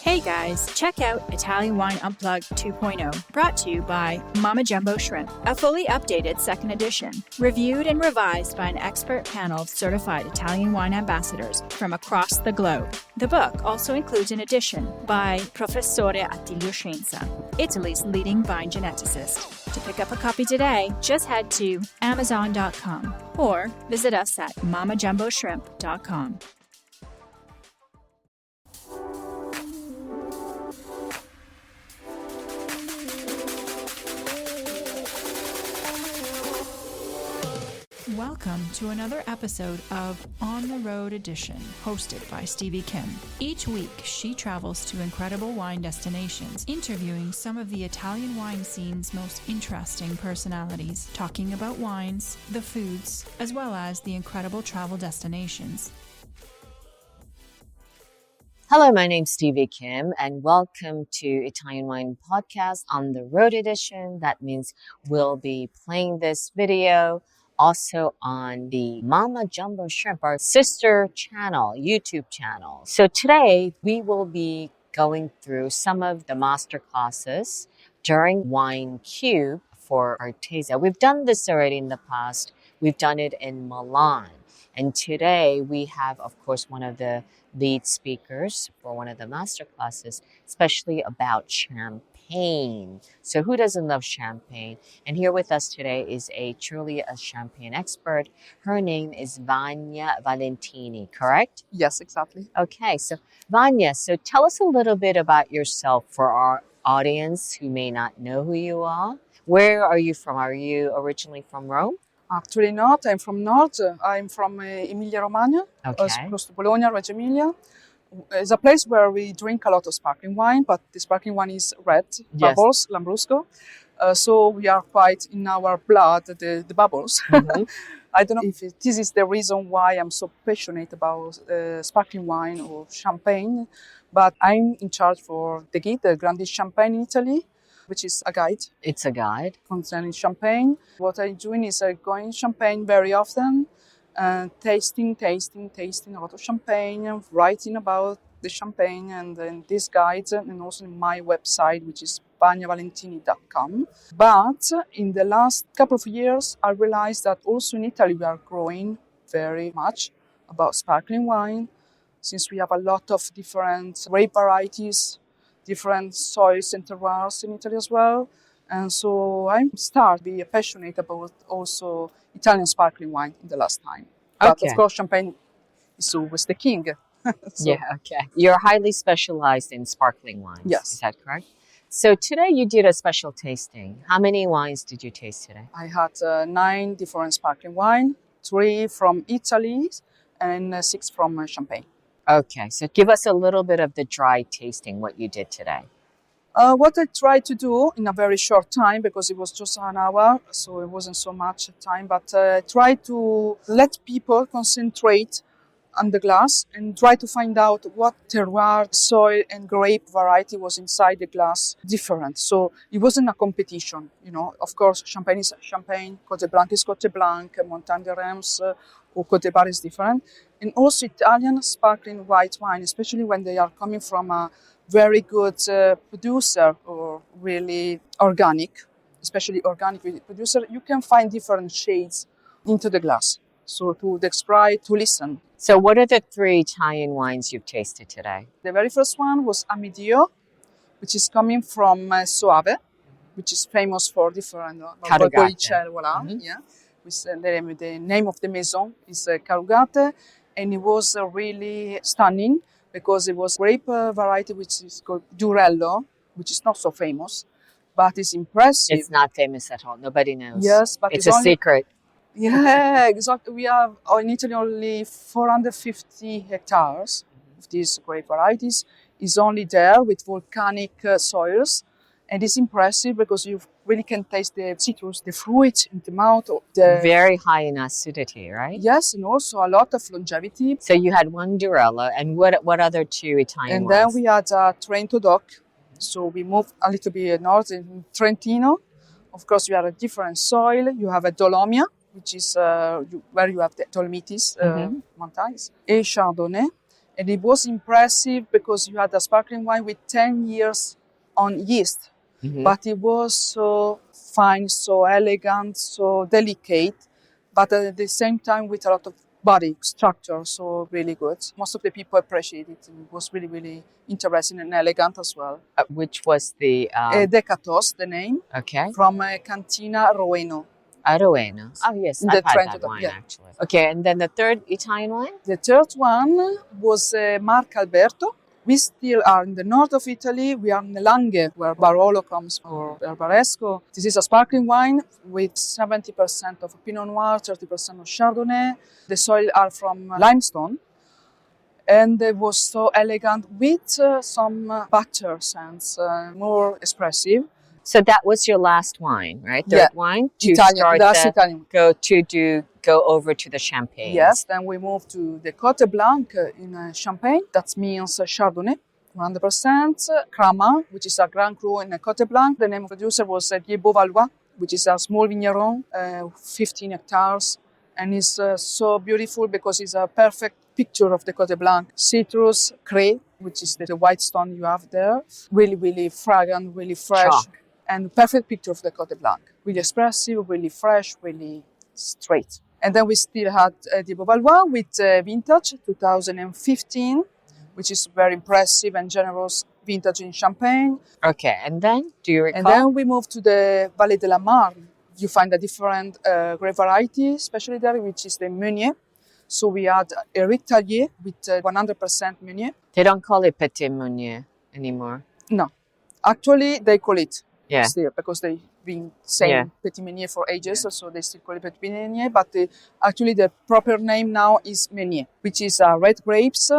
Hey guys, check out Italian Wine Unplugged 2.0, brought to you by Mama Jumbo Shrimp, a fully updated second edition, reviewed and revised by an expert panel of certified Italian wine ambassadors from across the globe. The book also includes an edition by Professore Attilio Scienza, Italy's leading vine geneticist. To pick up a copy today, just head to Amazon.com or visit us at mamajumboshrimp.com. Welcome to another episode of On the Road Edition, hosted by Stevie Kim. Each week, she travels to incredible wine destinations, interviewing some of the Italian wine scene's most interesting personalities, talking about wines, the foods, as well as the incredible travel destinations. Hello, my name's Stevie Kim, and welcome to Italian Wine Podcast On the Road Edition. That means we'll be playing this video also on the Mama Jumbo Shrimp, our sister channel, YouTube channel. So today we will be going through some of the master classes during Wine Cube for Partesa. We've done this already in the past. We've done it in Milan. And today we have, of course, one of the lead speakers for one of the master classes, especially about champagne. So who doesn't love champagne? And here with us today is truly a champagne expert. Her name is Vania Valentini, correct? Yes, exactly. Okay, so Vania, so tell us a little bit about yourself for our audience who may not know who you are. Where are you from? Are you originally from Rome? Actually not. I'm from North. I'm from Emilia Romagna, Okay. close to Bologna, Reggio Emilia. It's a place where we drink a lot of sparkling wine, but the sparkling wine is red, bubbles, Lambrusco. So we are quite in our blood, the bubbles. Mm-hmm. I don't know if this is the reason why I'm so passionate about sparkling wine or champagne, but I'm in charge for the guide, the Grandi Champagne in Italy, which is a guide. It's a guide. Concerning champagne. What I'm doing is going champagne very often, tasting a lot of champagne, writing about the champagne and then these guides, and also in my website, which is vaniavalentini.com. But in the last couple of years, I realized that also in Italy we are growing very much about sparkling wine, since we have a lot of different grape varieties, different soils and terroirs in Italy as well. And so I started to be passionate about also Italian sparkling wine in the last time. But of course, champagne is always the king. Yeah, okay. You're highly specialized in sparkling wines. Yes. Is that correct? So today you did a special tasting. How many wines did you taste today? I had 9 different sparkling wine, 3 from Italy and 6 from Champagne. Okay, so give us a little bit of the dry tasting, what you did today. What I tried to do in a very short time, because it was just an hour, so it wasn't so much time, but try to let people concentrate on the glass and try to find out what terroir, soil and grape variety was inside the glass different. So it wasn't a competition, you know. Of course, champagne is champagne, Côte Blanc is Côte Blanc, Montagne de Reims or Côte Bar is different. And also Italian sparkling white wine, especially when they are coming from a very good producer or really organic, especially organic producer, you can find different shades into the glass. So to try to listen. So what are the 3 Italian wines you've tasted today? The very first one was Amidio, which is coming from Soave, which is famous for different Carugate. Voilà, yeah. The name of the maison is Carugate, and it was really stunning because it was grape variety which is called Durello, which is not so famous, but it's impressive. It's not famous at all. Nobody knows. Yes, but it's a secret. Yeah, exactly. We have in Italy only 450 hectares of these grape varieties. It's only there with volcanic soils. And it's impressive because you really can taste the citrus, the fruit in the mouth. Very high in acidity, right? Yes, and also a lot of longevity. So you had 1 Durello, and what other 2 Italian and wines? Then we had a Trento DOC. So we moved a little bit north in Trentino. Of course, you have a different soil. You have a Dolomia, which is where you have the Dolomites mountains, a Chardonnay. And it was impressive because you had a sparkling wine with 10 years on yeast. Mm-hmm. But it was so fine, so elegant, so delicate, but at the same time with a lot of body structure, so really good. Most of the people appreciate it. It was really, really interesting and elegant as well. Which was the... Decatos, the name, okay. from Cantina Roeno. Aroeno. Oh, yes, In I've the had Trento, that wine, yeah. actually. Okay, and then the third Italian wine? The third one was Marc Alberto. We still are in the north of Italy. We are in Langhe, where Barolo comes for Barbaresco. This is a sparkling wine with 70% of Pinot Noir, 30% of Chardonnay. The soil are from limestone. And it was so elegant with some butter scents, more expressive. So that was your last wine, right? Third Yeah. wine to Italian, start that's Italian. go over to the champagne. Yes, then we moved to the Côte Blanc in Champagne. That means Chardonnay, 100%. Crama, which is a Grand Cru in Côte Blanc. The name of the producer was Dieu Beauvalois, which is a small vigneron, 15 hectares. And it's so beautiful because it's a perfect picture of the Côte Blanc. Citrus, cray, which is the white stone you have there. Really, really fragrant, really fresh. Chalk. And perfect picture of the Côte Blanc. Really expressive, really fresh, really straight. And then we still had Dieu Beauvalois with vintage 2015, which is very impressive and generous vintage in Champagne. Okay, and then, do you recall? And then we moved to the Vallée de la Marne. You find a different grape variety, especially there, which is the Meunier. So we had Eric Tallier with 100% Meunier. They don't call it Petit Meunier anymore. No, actually they call it Yeah. still because they've been saying Petit Meunier for ages, so they still call it Petit Meunier. But actually the proper name now is Meunier, which is red grapes,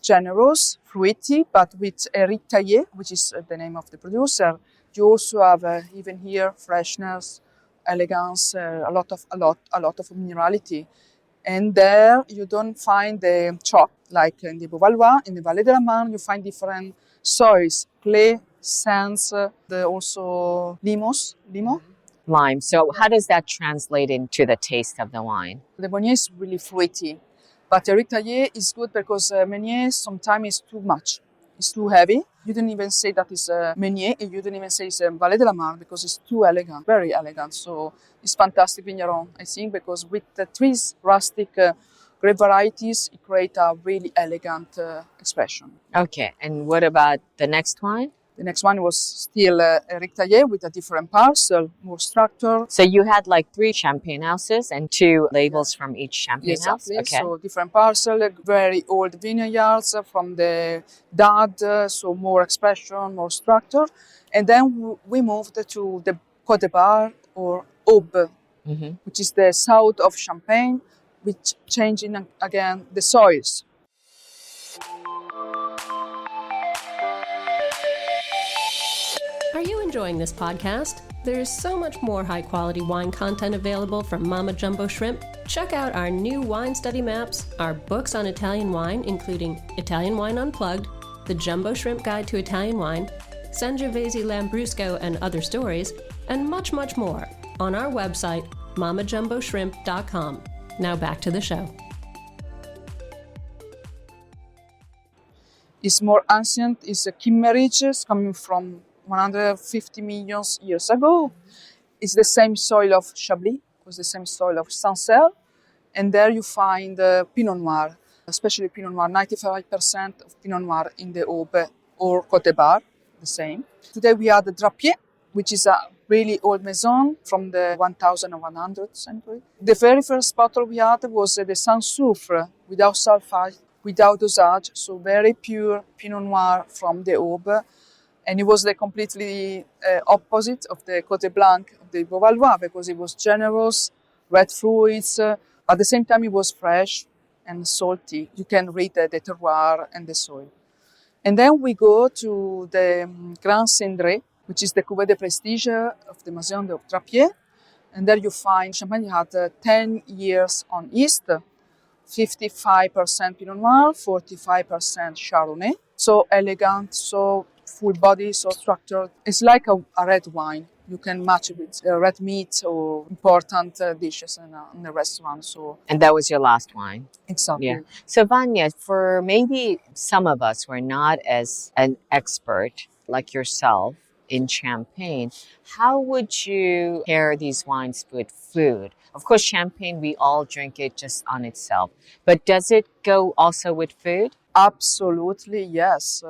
generous, fruity, but with Eric Tallier, which is the name of the producer. You also have even here freshness, elegance, a lot of minerality. And there you don't find the chalk like in the Beauvalois. In the Vallée de la Marne, you find different soils, clay, sands, also limo. Lime. So how does that translate into the taste of the wine? The Meunier is really fruity, but Eric Tallier is good because Meunier sometimes is too much. It's too heavy. You don't even say that it's Meunier. You don't even say it's Vallée de la Marne because it's too elegant, very elegant. So it's fantastic vigneron, I think, because with the three rustic grape varieties, it creates a really elegant expression. Okay, and what about the next wine? The next one was still Eric Tallier with a different parcel, more structure. So you had like 3 champagne houses and 2 labels from each champagne house? Exactly. Okay. So different parcel, very old vineyards from the dad, so more expression, more structure. And then we moved to the Côte de Bar or Aube, which is the south of Champagne, which changing again the soils. Are you enjoying this podcast? There's so much more high-quality wine content available from Mama Jumbo Shrimp. Check out our new wine study maps, our books on Italian wine, including Italian Wine Unplugged, The Jumbo Shrimp Guide to Italian Wine, Sangiovese Lambrusco and Other Stories, and much, much more on our website, mamajumboshrimp.com. Now back to the show. It's more ancient. It's a Kimmerich, coming from 150 million years ago. It's the same soil of Chablis, it was the same soil of Sancerre, and there you find Pinot Noir, especially Pinot Noir, 95% of Pinot Noir in the Aube or Côte Bar, the same. Today we have the Drapier, which is a really old maison from the 1100th century. The very first bottle we had was the Sans Soufre, without sulfite, without dosage, so very pure Pinot Noir from the Aube. And it was the completely opposite of the Côte Blanc of the Beauvalois because it was generous, red fruits. At the same time, it was fresh and salty. You can read the terroir and the soil. And then we go to the Grand Cendré, which is the Cuvée de Prestige of the Maison de Drapier. And there you find Champagne had 10 years on yeast, 55% Pinot Noir, 45% Chardonnay. So elegant, so full body, so structured. It's like a red wine. You can match it with red meat or important dishes in a restaurant. So And that was your last wine. exactly. Yeah. So Vanya, for maybe some of us who are not as an expert like yourself in champagne, how would you pair these wines with food? Of course, champagne, we all drink it just on itself, but does it go also with food? Absolutely, yes.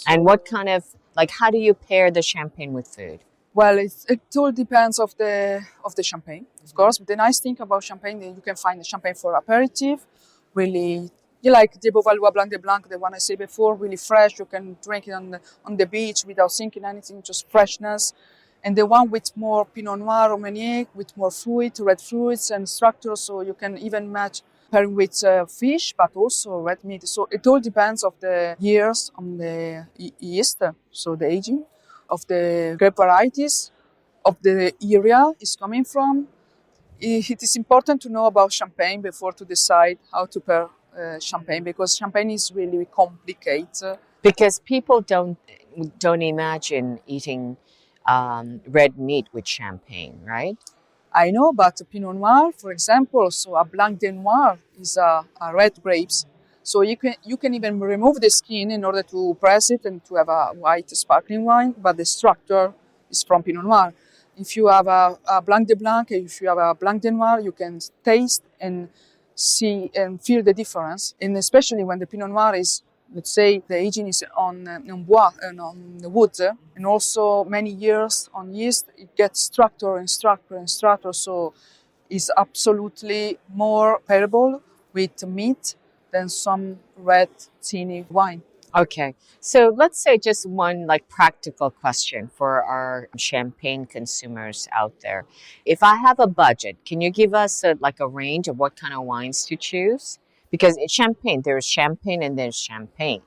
And what kind of, like, how do you pair the champagne with food? Well, it all depends of the champagne, of course. But the nice thing about champagne is you can find the champagne for aperitif, really. You like the Beauvalois Blanc de Blanc, the one I said before, really fresh. You can drink it on the beach without thinking anything, just freshness. And the one with more Pinot Noir, Romagné, with more fruit, red fruits and structure, so you can even match pairing with fish, but also red meat. So it all depends of the years on the yeast, so the aging, of the grape varieties, of the area it's coming from. It is important to know about champagne before to decide how to pair champagne, because champagne is really complicated. Because people don't imagine eating red meat with champagne, right? I know, but Pinot Noir, for example, so a Blanc de Noir is a red grapes. So you can even remove the skin in order to press it and to have a white sparkling wine, but the structure is from Pinot Noir. If you have a Blanc de Blanc, if you have a Blanc de Noir, you can taste and see and feel the difference. And especially when the Pinot Noir is, let's say, the aging is on bois and on the wood, and also many years on yeast, it gets structure and structure and structure. So it's absolutely more pairable with meat than some red teeny wine. Okay. So let's say just one like practical question for our champagne consumers out there. If I have a budget, can you give us like a range of what kind of wines to choose? Because it's champagne, there's champagne and there's champagne,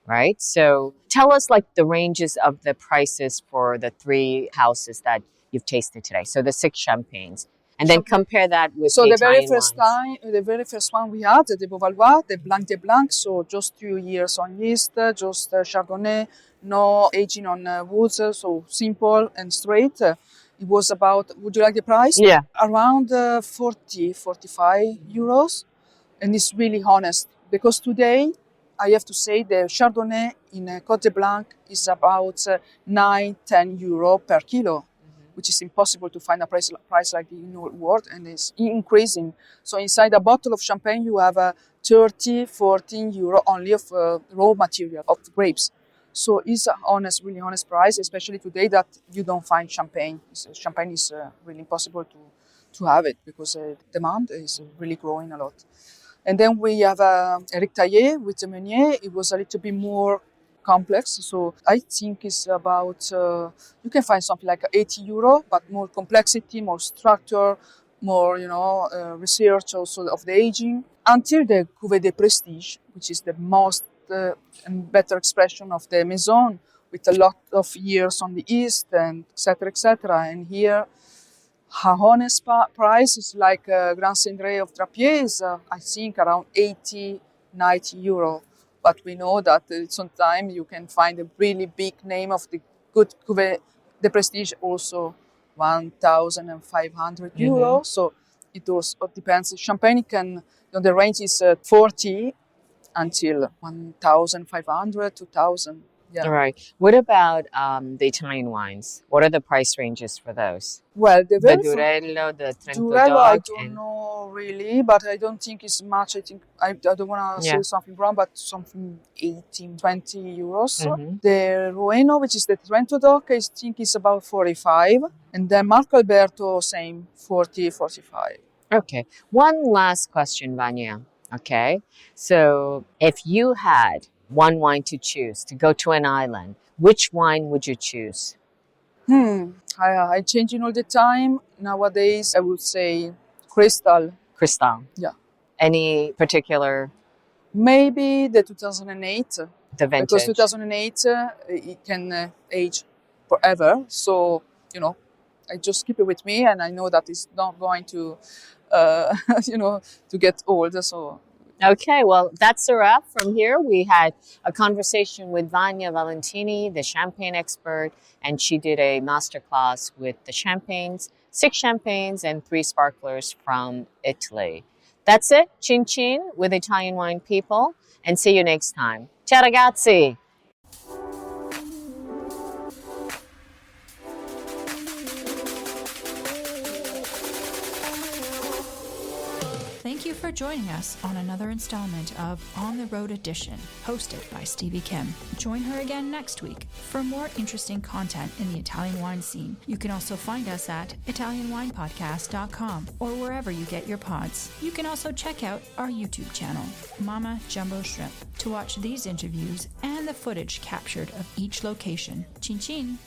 right? So tell us like the ranges of the prices for the three houses that you've tasted today. So the six champagnes. And then compare that with So the the very Italian first wines. time, the very first one we had, the Beauvalois, the Blanc de Blanc, so just 2 years on yeast, just Chardonnay, no aging on woods, so simple and straight. It was about, would you like the price? Yeah. Around 40, 45 euros. And it's really honest, because today, I have to say, the Chardonnay in Côte de Blanc is about 9, 10 euro per kilo, which is impossible to find a price like in the world, and it's increasing. So inside a bottle of champagne, you have 30, 14 euro only of raw material, of grapes. So it's a honest, really honest price, especially today that you don't find champagne. Champagne is really impossible to have it, because demand is really growing a lot. And then we have Eric Taillet with the Meunier. It was a little bit more complex. So I think it's about, you can find something like 80 euro, but more complexity, more structure, more, research also of the aging. Until the Cuvée de Prestige, which is the most and better expression of the Maison, with a lot of years on the East, and etc., etc. And here, a honest price is like Grand Cendré of Drapier, I think around 80, 90 euro. But we know that sometimes you can find a really big name of the good Cuvée de Prestige, also 1,500 euro. So it also depends. Champagne can, the range is 40 until 1,500, 2,000. Yeah. All right. What about the Italian wines? What are the price ranges for those? Well, The Durello, the Trento Durello, I Dog, don't and know really, but I don't think it's much. I think I don't want to say something wrong, but something 18, 20 euros. The Rueno, which is the Trento Dog, I think is about 45. And then Marco Alberto, same, 40, 45. Okay. One last question, Vania. Okay. So if you had one wine to choose to go to an island, which wine would you choose? I changing all the time. Nowadays, I would say Crystal. Cristal. Yeah. Any particular? Maybe the 2008. The vintage. Because 2008, it can age forever. So, I just keep it with me, and I know that it's not going to, to get old. So Okay, well, that's a wrap. From here, we had a conversation with Vania Valentini, the champagne expert, and she did a masterclass with the champagnes, 6 champagnes and 3 sparklers from Italy. That's it. Chin chin with Italian wine people, and see you next time. Ciao ragazzi! Thank you for joining us on another installment of On the Road Edition, hosted by Stevie Kim. Join her again next week for more interesting content in the Italian wine scene. You can also find us at ItalianWinePodcast.com or wherever you get your pods. You can also check out our YouTube channel, Mama Jumbo Shrimp, to watch these interviews and the footage captured of each location. Chin chin!